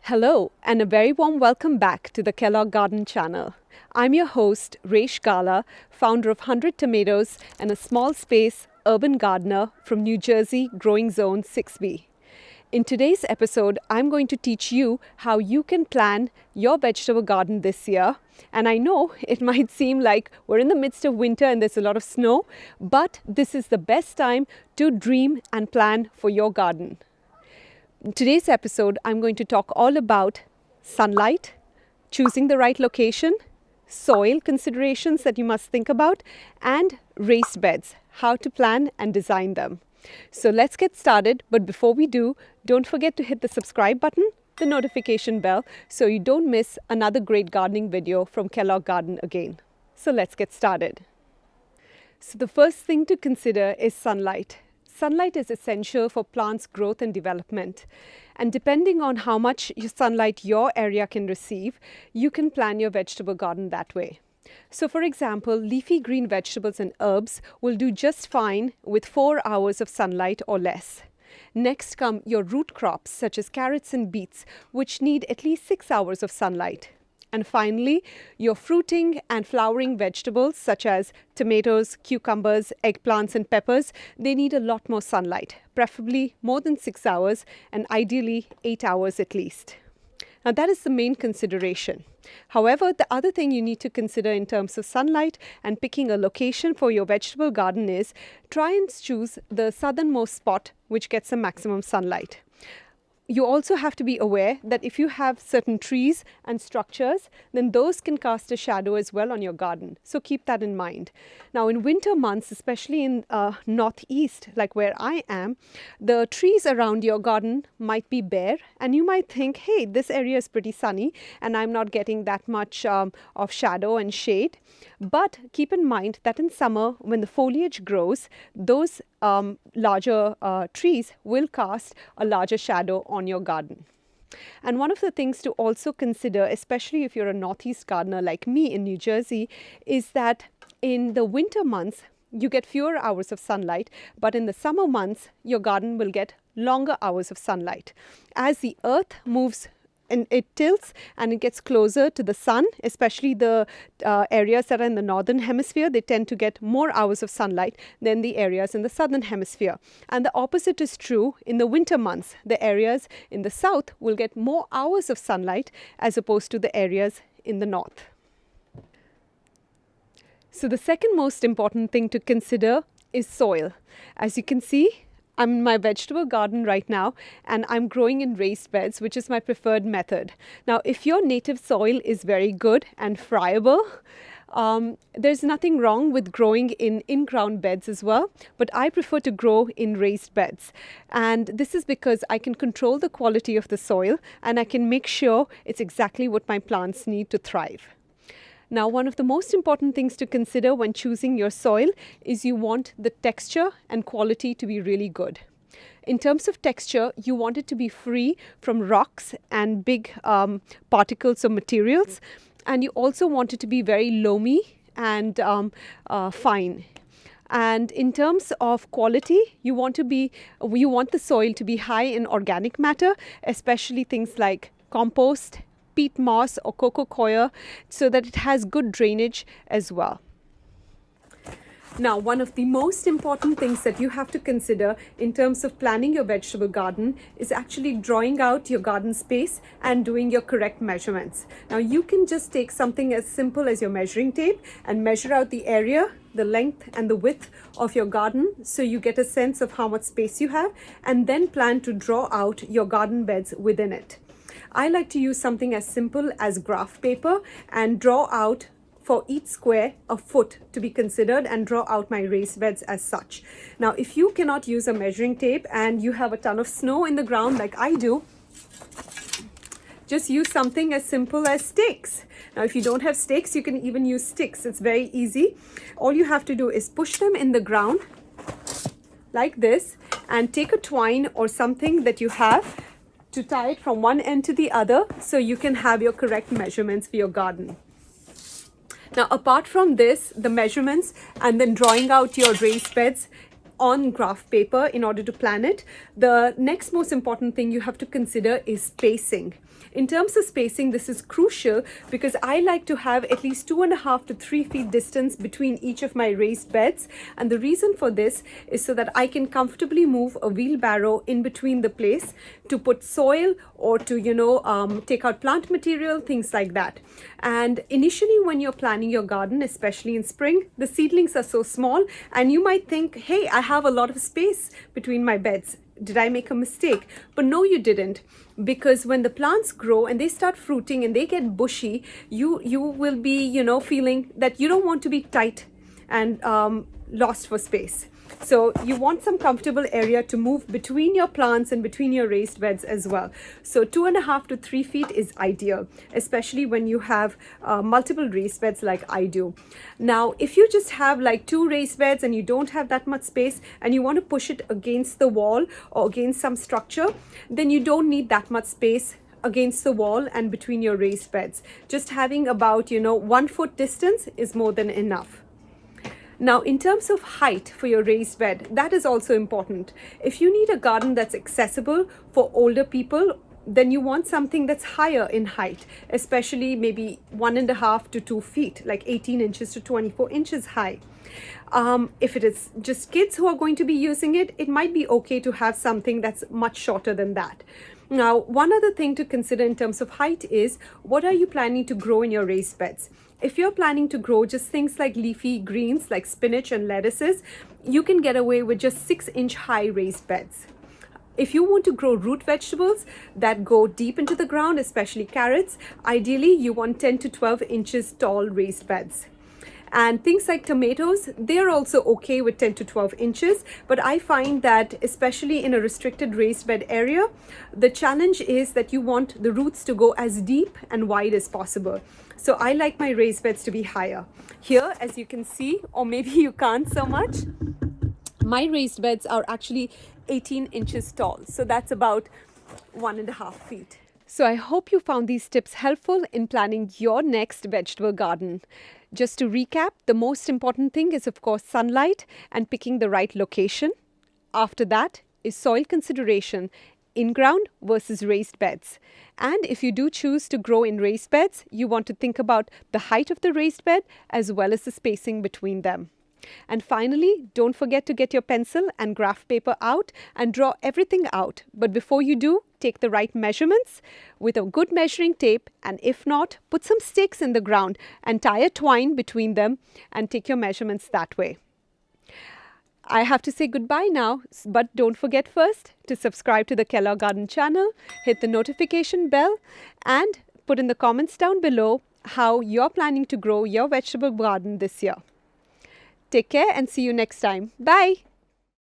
Hello, and a very warm welcome back to the Kellogg Garden channel. I'm your host, Resh Gala, founder of 100 Tomatoes and a small space urban gardener from New Jersey Growing Zone 6B. In today's episode, I'm going to teach you how you can plan your vegetable garden this year. And I know it might seem like we're in the midst of winter and there's a lot of snow, but this is the best time to dream and plan for your garden. In today's episode, I'm going to talk all about sunlight, choosing the right location, soil considerations that you must think about, and raised beds, how to plan and design them. So let's get started, but before we do, don't forget to hit the subscribe button, the notification bell, so you don't miss another great gardening video from Kellogg Garden again. So let's get started. So the first thing to consider is sunlight. Sunlight is essential for plants' growth and development. And depending on how much sunlight your area can receive, you can plan your vegetable garden that way. So for example, leafy green vegetables and herbs will do just fine with 4 hours of sunlight or less. Next come your root crops such as carrots and beets, which need at least 6 hours of sunlight. And finally, your fruiting and flowering vegetables such as tomatoes, cucumbers, eggplants and peppers, they need a lot more sunlight, preferably more than 6 hours and ideally 8 hours at least. Now that is the main consideration. However, the other thing you need to consider in terms of sunlight and picking a location for your vegetable garden is try and choose the southernmost spot which gets the maximum sunlight. You also have to be aware that if you have certain trees and structures, then those can cast a shadow as well on your garden. So keep that in mind. Now in winter months, especially in northeast, like where I am, the trees around your garden might be bare and you might think, hey, this area is pretty sunny and I'm not getting that much of shadow and shade. But keep in mind that in summer, when the foliage grows, those larger trees will cast a larger shadow on your garden. And one of the things to also consider, especially if you're a northeast gardener like me in New Jersey, is that in the winter months, you get fewer hours of sunlight, but in the summer months, your garden will get longer hours of sunlight. As the earth moves and it tilts and it gets closer to the sun, especially the areas that are in the northern hemisphere, they tend to get more hours of sunlight than the areas in the southern hemisphere. And the opposite is true in the winter months. The areas in the south will get more hours of sunlight as opposed to the areas in the north. So the second most important thing to consider is soil. As you can see, I'm in my vegetable garden right now and I'm growing in raised beds, which is my preferred method. Now, if your native soil is very good and friable, there's nothing wrong with growing in in-ground beds as well, but I prefer to grow in raised beds. And this is because I can control the quality of the soil and I can make sure it's exactly what my plants need to thrive. Now, one of the most important things to consider when choosing your soil is you want the texture and quality to be really good. In terms of texture, you want it to be free from rocks and big particles or materials. And you also want it to be very loamy and fine. And in terms of quality, you want the soil to be high in organic matter, especially things like compost, peat moss or coco coir, so that it has good drainage as well. Now, one of the most important things that you have to consider in terms of planning your vegetable garden is actually drawing out your garden space and doing your correct measurements. Now, you can just take something as simple as your measuring tape and measure out the area, the length and the width of your garden so you get a sense of how much space you have, and then plan to draw out your garden beds within it. I like to use something as simple as graph paper and draw out for each square a foot to be considered and draw out my raised beds as such. Now, if you cannot use a measuring tape and you have a ton of snow in the ground like I do, just use something as simple as stakes. Now, if you don't have stakes, you can even use sticks. It's very easy. All you have to do is push them in the ground like this and take a twine or something that you have to tie it from one end to the other so you can have your correct measurements for your garden. Now, apart from this, the measurements and then drawing out your raised beds, on graph paper in order to plan it. The next most important thing you have to consider is spacing. In terms of spacing, this is crucial because I like to have at least 2.5 to 3 feet distance between each of my raised beds. And the reason for this is so that I can comfortably move a wheelbarrow in between the place to put soil or to, take out plant material, things like that. And initially when you're planning your garden, especially in spring, the seedlings are so small and you might think, hey, I have a lot of space between my beds. Did I make a mistake? But no, you didn't. Because when the plants grow and they start fruiting and they get bushy, you will be, feeling that you don't want to be tight and lost for space. So you want some comfortable area to move between your plants and between your raised beds as well. So 2.5 to 3 feet is ideal, especially when you have multiple raised beds like I do. Now, if you just have like 2 raised beds and you don't have that much space and you want to push it against the wall or against some structure, then you don't need that much space against the wall and between your raised beds. Just having about, 1 foot distance is more than enough. Now, in terms of height for your raised bed, that is also important. If you need a garden that's accessible for older people, then you want something that's higher in height, especially maybe 1.5 to 2 feet, like 18 inches to 24 inches high. If it is just kids who are going to be using it, it might be okay to have something that's much shorter than that. Now, one other thing to consider in terms of height is, what are you planning to grow in your raised beds? If you're planning to grow just things like leafy greens like spinach and lettuces, you can get away with just 6-inch high raised beds. If you want to grow root vegetables that go deep into the ground, especially carrots, ideally you want 10 to 12 inches tall raised beds. And things like tomatoes, they're also okay with 10 to 12 inches. But I find that especially in a restricted raised bed area, the challenge is that you want the roots to go as deep and wide as possible. So I like my raised beds to be higher. Here, as you can see, or maybe you can't so much, my raised beds are actually 18 inches tall. So that's about 1.5 feet. So I hope you found these tips helpful in planning your next vegetable garden. Just to recap, the most important thing is, of course, sunlight and picking the right location. After that is soil consideration, in-ground versus raised beds. And if you do choose to grow in raised beds, you want to think about the height of the raised bed as well as the spacing between them. And finally, don't forget to get your pencil and graph paper out and draw everything out. But before you do, take the right measurements with a good measuring tape, and if not, put some sticks in the ground and tie a twine between them and take your measurements that way. I have to say goodbye now, but don't forget first to subscribe to the Kellogg Garden channel, hit the notification bell, and put in the comments down below how you're planning to grow your vegetable garden this year. Take care and see you next time. Bye.